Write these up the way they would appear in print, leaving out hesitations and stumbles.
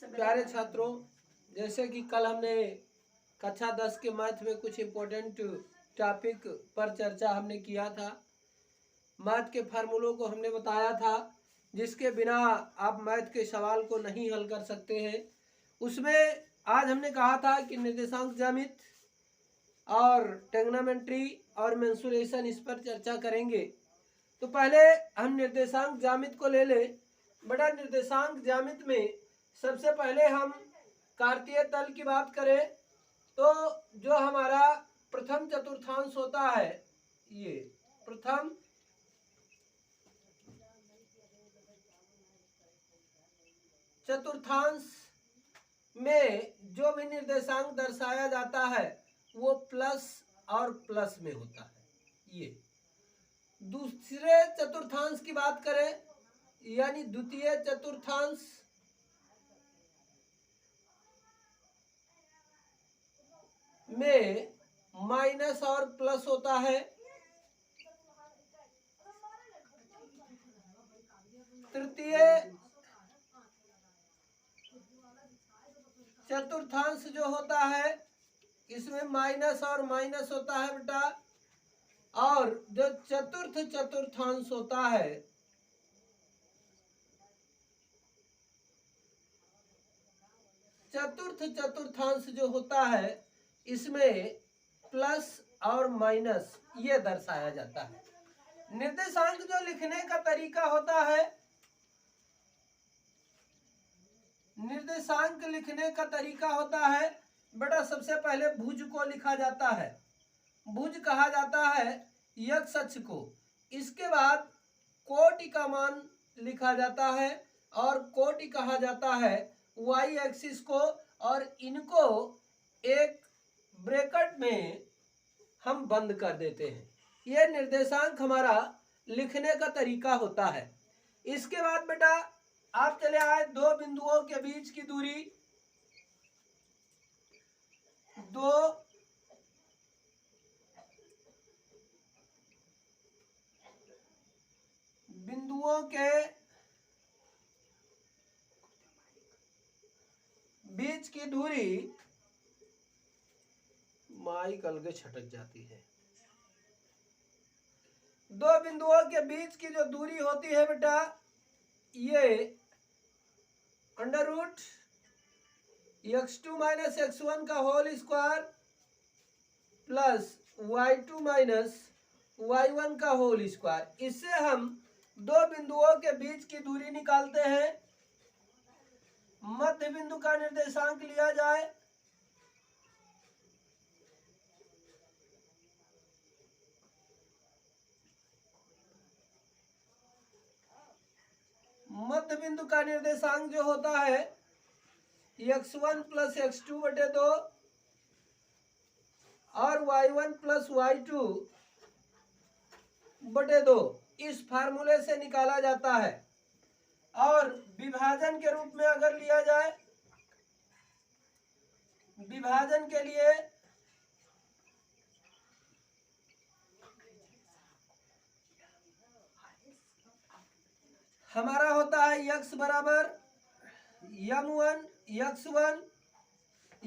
प्यारे छात्रों, जैसे कि कल हमने कक्षा 10 के मैथ में कुछ इम्पोर्टेंट टॉपिक पर चर्चा हमने किया था। मैथ के फार्मूलों को हमने बताया था जिसके बिना आप मैथ के सवाल को नहीं हल कर सकते हैं। उसमें आज हमने कहा था कि निर्देशांक ज्यामिति और ट्रिग्नोमेट्री और मेंसुरेशन इस पर चर्चा करेंगे। तो पहले हम निर्देशांक ज्यामिति को ले लें। बड़ा निर्देशांक ज्यामिति में सबसे पहले हम कार्तीय तल की बात करें तो जो हमारा प्रथम चतुर्थांश होता है, ये प्रथम चतुर्थांश में जो भी निर्देशांक दर्शाया जाता है वो प्लस और प्लस में होता है। ये दूसरे चतुर्थांश की बात करें यानी द्वितीय चतुर्थांश में माइनस और प्लस होता है। तृतीय चतुर्थांश जो होता है इसमें माइनस और माइनस होता है बेटा। और जो चतुर्थ चतुर्थांश होता है चतुर्थ चतुर्थांश जो होता है इसमें प्लस और माइनस ये दर्शाया जाता है। निर्देशांक जो लिखने का तरीका होता है, निर्देशांक लिखने का तरीका होता है बेटा, सबसे पहले भुज को लिखा जाता है। भुज कहा जाता है x अक्ष को। इसके बाद कोटि का मान लिखा जाता है और कोटि कहा जाता है y एक्सिस को, और इनको एक ब्रैकेट में हम बंद कर देते हैं। यह निर्देशांक हमारा लिखने का तरीका होता है। इसके बाद बेटा आप चले आए दो बिंदुओं के बीच की दूरी, दो बिंदुओं के बीच की दूरी, माइक अलग छटक जाती है। दो बिंदुओं के बीच की जो दूरी होती है बेटा, ये under root x2 minus x1 का whole square plus y2 minus y1 का होल स्क्वायर। इससे हम दो बिंदुओं के बीच की दूरी निकालते हैं। मध्य बिंदु का निर्देशांक लिया जाए, मध्य बिंदु का निर्देशांक जो होता है x1 प्लस x2 बटे 2 और y1 प्लस y2 बटे 2 इस फार्मूले से निकाला जाता है। और विभाजन के रूप में अगर लिया जाए, विभाजन के लिए हमारा होता है x बराबर m1 x1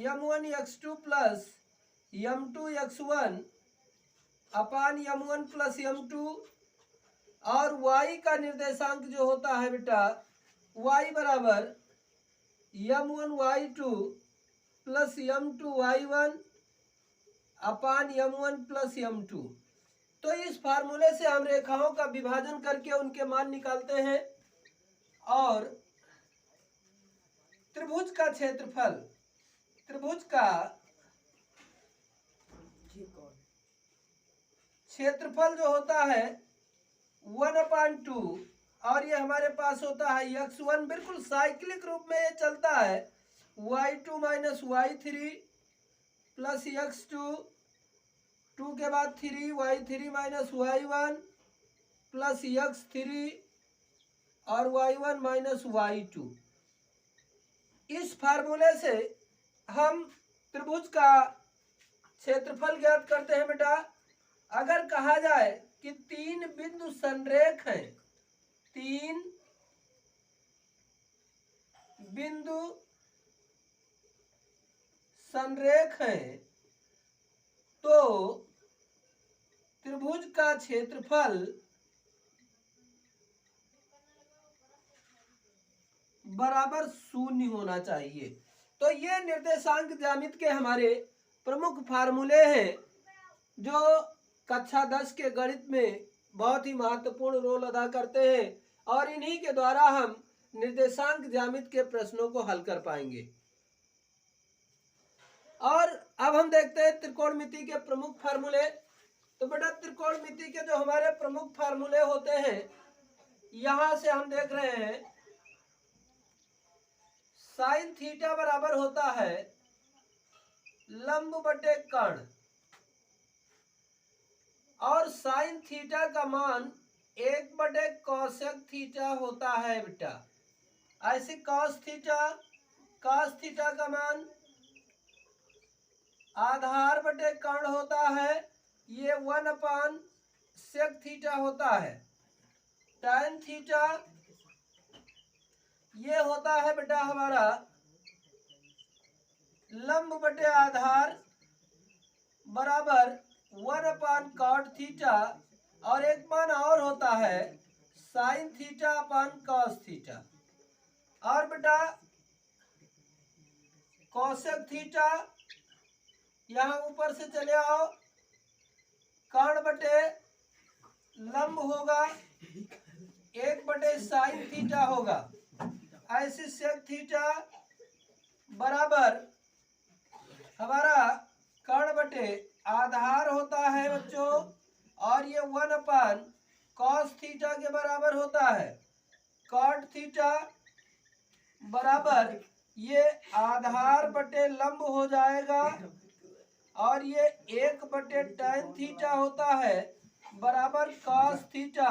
m1 x2 plus m2 x1 अपान m1 प्लस m2, और y का निर्देशांक जो होता है बेटा y बराबर m1 y2 plus m2 y1 अपान m1 प्लस m2। तो इस फार्मूले से हम रेखाओं का विभाजन करके उनके मान निकालते हैं। और त्रिभुज का क्षेत्रफल, त्रिभुज का क्षेत्रफल जो होता है 1/2, और ये हमारे पास होता है x1, बिल्कुल साइक्लिक रूप में ये चलता है y2 minus y3 plus x2, 2 के बाद 3 y3 minus y1 plus x3 और y1 माइनस y2। इस फार्मूले से हम त्रिभुज का क्षेत्रफल ज्ञात करते हैं बेटा। अगर कहा जाए कि तीन बिंदु संरेख हैं, तीन बिंदु संरेख हैं तो त्रिभुज का क्षेत्रफल बराबर 0 होना चाहिए। तो ये निर्देशांक ज्यामिति के हमारे प्रमुख फार्मूले हैं जो कक्षा 10 के गणित में बहुत ही महत्वपूर्ण रोल अदा करते हैं और इन्हीं के द्वारा हम निर्देशांक ज्यामिति के प्रश्नों को हल कर पाएंगे। और अब हम देखते हैं त्रिकोणमिति के प्रमुख फार्मूले। तो बेटा त्रिकोणमिति के जो हमारे प्रमुख फार्मूले होते हैं यहां से हम देख रहे हैं साइन थीटा बराबर होता है लंब बटे कर्ण और साइन थीटा का मान 1 बटे कोसेक थीटा होता है बेटा। ऐसे कॉस थीटा का मान आधार बटे कर्ण होता है, ये 1/सेक थीटा होता है। tan थीटा ये होता है बेटा हमारा लंब बटे आधार बराबर 1/cot थीटा और एक मान और होता है sine theta upon cos theta. और बेटा कोसेक थीटा यहाँ ऊपर से चले आओ, कर्ण बटे लंब होगा 1 बटे साइन थीटा होगा। ऐसे सेक थीटा बराबर हमारा कर्ण बटे आधार होता है बच्चों और ये 1/cos थीटा के बराबर होता है। cot थीटा बराबर ये आधार बटे लंब हो जाएगा और ये 1 बटे tan थीटा होता है बराबर cos थीटा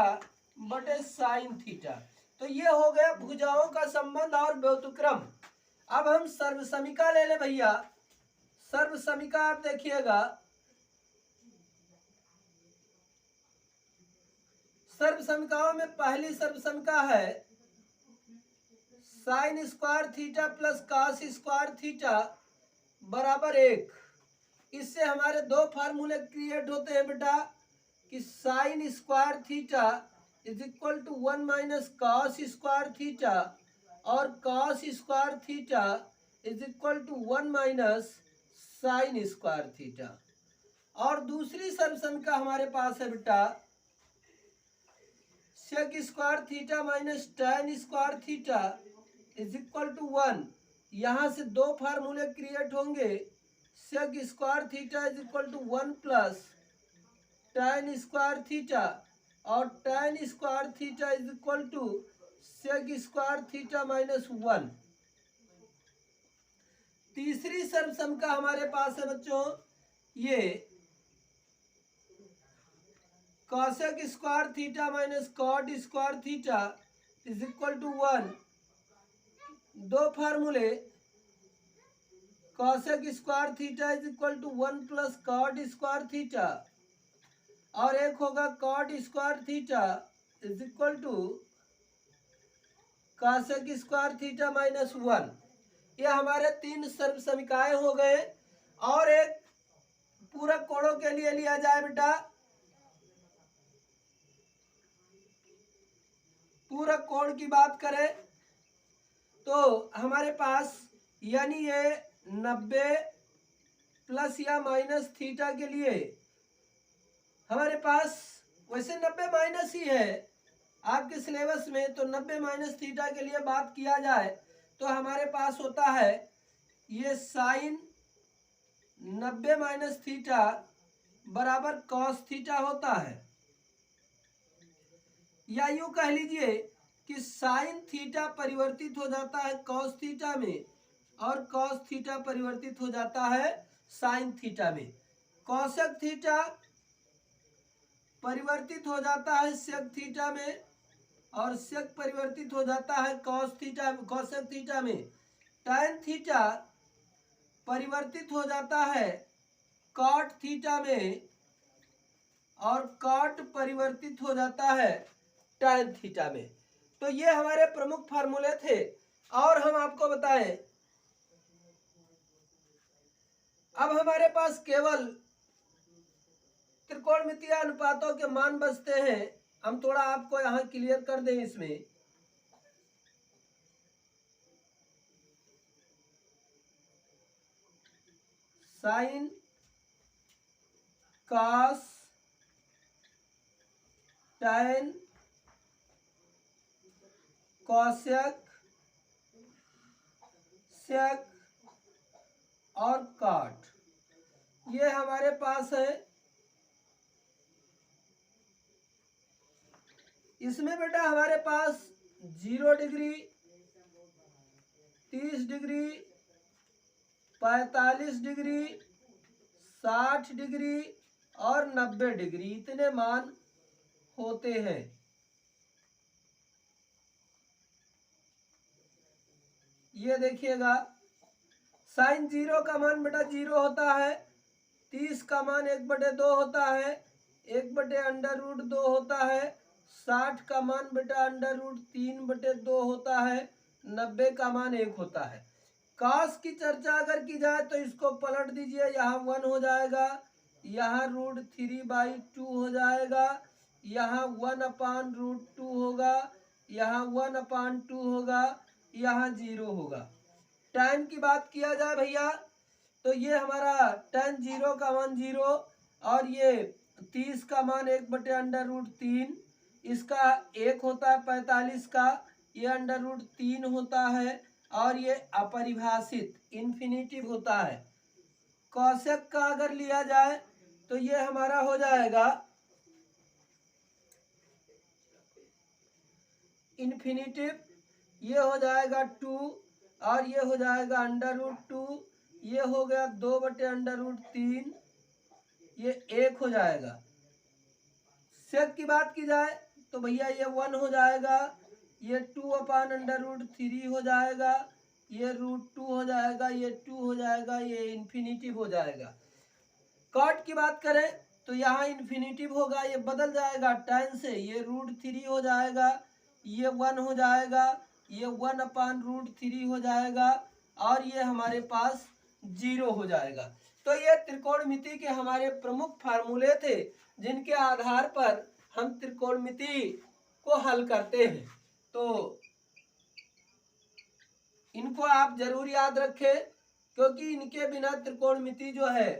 बटे साइन थीटा। तो ये हो गया भुजाओं का संबंध और व्युत्क्रम। अब हम सर्वसमीका ले ले भैया। सर्वसमीका आप देखिएगा, सर्वसमीकाओं में पहली सर्वसमीका है sign square theta plus cos square theta बराबर 1। इससे हमारे दो फार्मूले क्रिएट होते हैं बेटा कि sine square theta is equal to 1 minus cos square theta और cos square theta is equal to 1 minus sine square theta. और दूसरी सर्वसमीका हमारे पास है बेटा sec square theta minus tan square theta is equal to 1। यहाँ से दो फार्मूले क्रिएट होंगे, sec square theta is equal to 1 plus tan square theta और tan square theta is equal to sec square theta minus 1। तीसरी सर्वसमीका हमारे पास है बच्चों ये cosec square theta minus cot square theta is equal to 1। दो फार्मूले cosec square theta is equal to 1 plus cot square theta और एक होगा cot square theta is equal to cosec square theta minus 1। ये हमारे 3 सर्वसमीकाएं हो गए। और एक पूरक कोणों के लिए लिया जाए बेटा, पूरक कोण की बात करें तो हमारे पास यानी ये 90 प्लस या माइनस थीटा के लिए हमारे पास वैसे 90 माइनस ही है आपके सिलेबस में, तो 90 माइनस थीटा के लिए बात किया जाए तो हमारे पास होता है ये साइन 90 माइनस थीटा बराबर कॉस थीटा होता है। या यूं कह लीजिए कि साइन थीटा परिवर्तित हो जाता है कॉस थीटा में और कॉस थीटा परिवर्तित हो जाता है साइन थीटा में। कॉसेक थीटा परिवर्तित हो जाता है सेक थीटा में और सेक परिवर्तित हो जाता है कॉस थीटा कॉसेक थीटा में। tan थीटा परिवर्तित हो जाता है कॉट थीटा में और कॉट परिवर्तित हो जाता है tan थीटा में। तो ये हमारे प्रमुख फार्मूले थे। और हम आपको बताएं, अब हमारे पास केवल त्रिकोणमितीय अनुपातों के मान बचते हैं। हम थोड़ा आपको यहां क्लियर कर दें। इसमें साइन, कॉस, टैन, कॉसेक, सेक और कॉट, ये हमारे पास है। इसमें बेटा हमारे पास 0 डिग्री, 30 डिग्री, 45 डिग्री, 60 डिग्री और 90 डिग्री इतने मान होते हैं। ये देखिएगा, साइन 0 का मान बेटा 0 होता है, 30 का मान 1/2 होता है, 1/√2 होता है, 60 का मान बेटा √3/2 होता है, 90 का मान 1 होता है। कॉस की चर्चा अगर की जाए तो इसको पलट दीजिए, यहाँ 1 हो जाएगा, यहाँ √3/2 हो जाएगा, यहाँ 1/√2 होगा, यहाँ 1/2 होगा, यहाँ 0 होगा। टैन की बात किया जाए भैया तो ये हमारा टैन 0 का मान 0 और ये 30 का मान 1/√3, इसका 1 होता है, 45 का ये √3 होता है और ये अपरिभाषित इन्फिनिटिव होता है। कॉसेक का अगर लिया जाए तो ये हमारा हो जाएगा इन्फिनिटिव, ये हो जाएगा 2 और ये हो जाएगा √2, ये हो गया 2/√3, ये 1 हो जाएगा। सेक की बात की जाए तो भैया ये 1 हो जाएगा, ये 2/√3 हो जाएगा, ये √2 हो जाएगा, ये 2 हो जाएगा, ये इन्फिनिटिव हो जाएगा। कॉट की बात करें तो यहाँ इन्फिनिटिव होगा, ये बदल जाएगा टैन से, ये √3 हो जाएगा, ये 1 हो जाएगा, ये 1/√3 हो जाएगा और ये हमारे पास 0 हो जाएगा। तो ये त्रिकोणमिति के हमारे प्रमुख फार्मूले थे जिनके आधार पर हम त्रिकोणमिति को हल करते हैं। तो इनको आप जरूर याद रखें क्योंकि इनके बिना त्रिकोणमिति जो है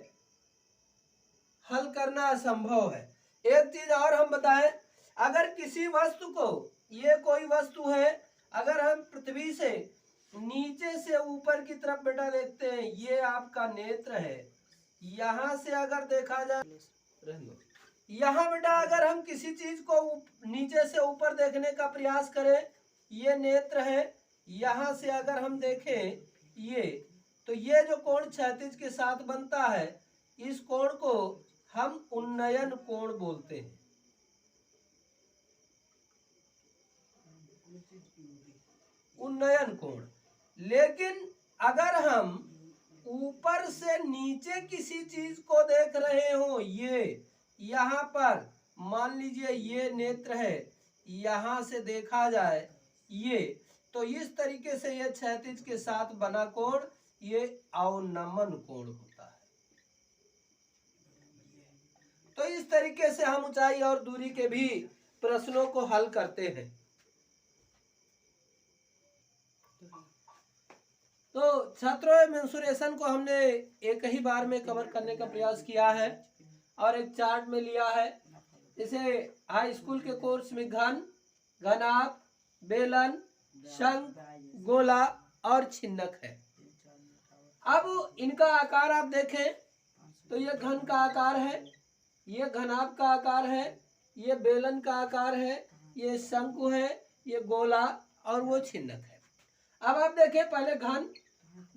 हल करना असंभव है। एक चीज और हम बताएं, अगर किसी वस्तु को, ये कोई वस्तु है, अगर हम पृथ्वी से नीचे से ऊपर की तरफ बेटा देखते हैं, ये आपका नेत्र है, यहां से अगर देखा जाए, यहाँ बेटा अगर हम किसी चीज को नीचे से ऊपर देखने का प्रयास करें, ये नेत्र है, यहाँ से अगर हम देखें ये, तो ये जो कोण क्षैतिज के साथ बनता है, इस कोण को हम उन्नयन कोण बोलते हैं। उन्नयन कोण। लेकिन अगर हम ऊपर से नीचे किसी चीज को देख रहे हो, ये यहाँ पर मान लीजिए ये नेत्र है, यहाँ से देखा जाए ये, तो इस तरीके से ये क्षैतिज के साथ बना कोण ये अवनमन कोण होता है। तो इस तरीके से हम ऊंचाई और दूरी के भी प्रश्नों को हल करते हैं। तो छात्रों, मेंसुरेशन को हमने एक ही बार में कवर करने का प्रयास किया है और एक चार्ट में लिया है। जैसे हाई स्कूल के कोर्स में घन, घनाभ, बेलन, शंख, गोला और छिन्नक है। अब इनका आकार आप देखें तो ये घन का आकार है, ये घनाभ का आकार है, ये बेलन का आकार है, ये शंकु है, ये गोला और वो छिन्नक है। अब आप देखें पहले घन,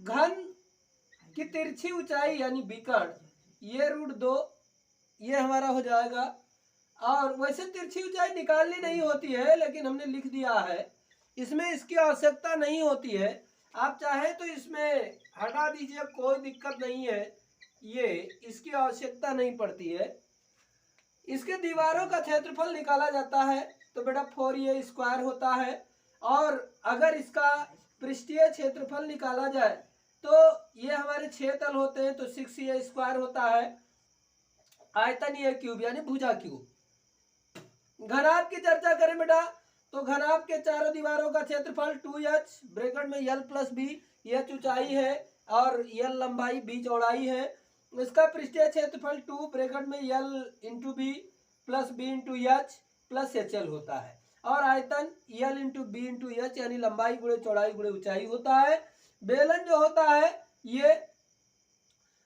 घन की तिरछी ऊंचाई यानी विकर्ण ये √2, ये हमारा हो जाएगा। और वैसे तिरछी ऊंचाई निकालनी नहीं होती है, लेकिन हमने लिख दिया है, इसमें इसकी आवश्यकता नहीं होती है। आप चाहे तो इसमें हटा दीजिए, कोई दिक्कत नहीं है, ये इसकी आवश्यकता नहीं पड़ती है। इसके दीवारों का क्षेत्रफल निकाला जाता है तो बेटा 4a² होता है। और अगर इसका पृष्ठीय क्षेत्रफल निकाला जाए तो ये हमारे 6 तल होते हैं तो 6a स्क्वायर होता है, आयतन ये क्यूब यानी भुजा क्यूब। घनाभ की चर्चा करें बेटा तो घनाभ के चारों दीवारों का क्षेत्रफल 2h ब्रैकेट में l प्लस बी, h ऊंचाई है और l लंबाई, b चौड़ाई है। इसका पृष्ठीय क्षेत्रफल 2 ब्रैकेट में l into B plus B into H plus HL होता है और आयतन l into B into H यानी लंबाई गुणे चौड़ाई गुणे ऊंचाई होता है। बेलन जो होता है ये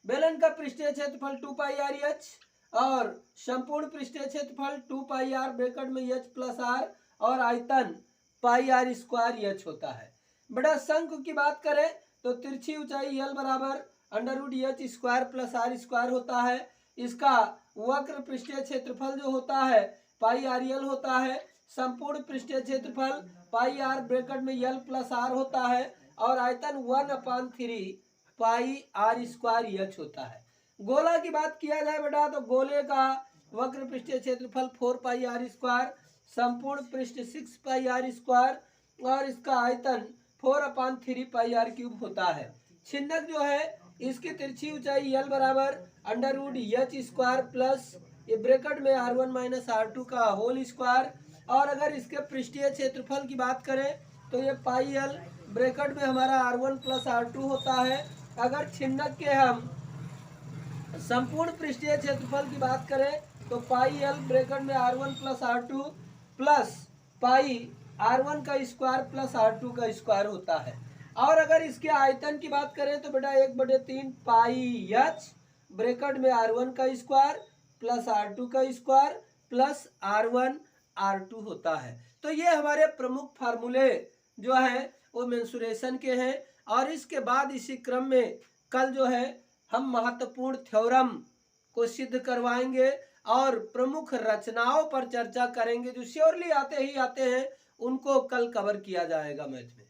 बेलन का पृष्ठीय क्षेत्रफल 2 पाई आर एच और संपूर्ण पृष्ठीय क्षेत्रफल 2 पाई आर ब्रैकेट में एच प्लस आर और आयतन पाई आर स्क्वायर एच होता है। बेटा शंकु की बात करें तो तिरछी ऊंचाई l बराबर under root H square plus R square होता है। इसका वक्र पृष्ठीय क्षेत्रफल जो होता है पाई आर एल होता है। संपूर्ण पृष्ठीय क्षेत्रफल पाई आर ब्रैकेट में एल प्लस आर होता है और आयतन 1/3 पाई आर स्क्वायर एच होता है। गोला की बात किया जाए बेटा तो गोले का वक्र पृष्ठीय क्षेत्रफल 4 पाई आर स्क्वायर, संपूर्ण पृष्ठ 6 पाई आर स्क्वायर और इसका आयतन 4/3 पाई आर क्यूब होता है। छिन्नक जो है इसकी तिरछी ऊंचाई l बराबर under root H square plus ये ब्रैकेट में r1 माइनस r2 का होल स्क्वायर और अगर इसके पृष्ठीय क्षेत्रफल की बात करें तो ये पाई l ब्रैकेट में हमारा r1 प्लस r2 होता है। अगर छिन्नक के हम संपूर्ण पृष्ठीय क्षेत्रफल की बात करें तो पाई l ब्रैकेट में r1 plus r2 plus pi r1 का स्क्वायर प्लस r2 का स्क्वायर होता है। और अगर इसके आयतन की बात करें तो बेटा 1/3 पाई h ब्रैकेट में r1 का स्क्वायर प्लस r2 का स्क्वायर प्लस r1 r2 होता है। तो ये हमारे प्रमुख फार्मूले जो है वो मेंसुरेशन के हैं और इसके बाद इसी क्रम में कल जो है हम महत्वपूर्ण थ्योरम को सिद्ध करवाएंगे और प्रमुख रचनाओं पर चर्चा करेंगे जो श्योरली आते ही आते हैं, उनको कल कवर किया जाएगा मैथ में।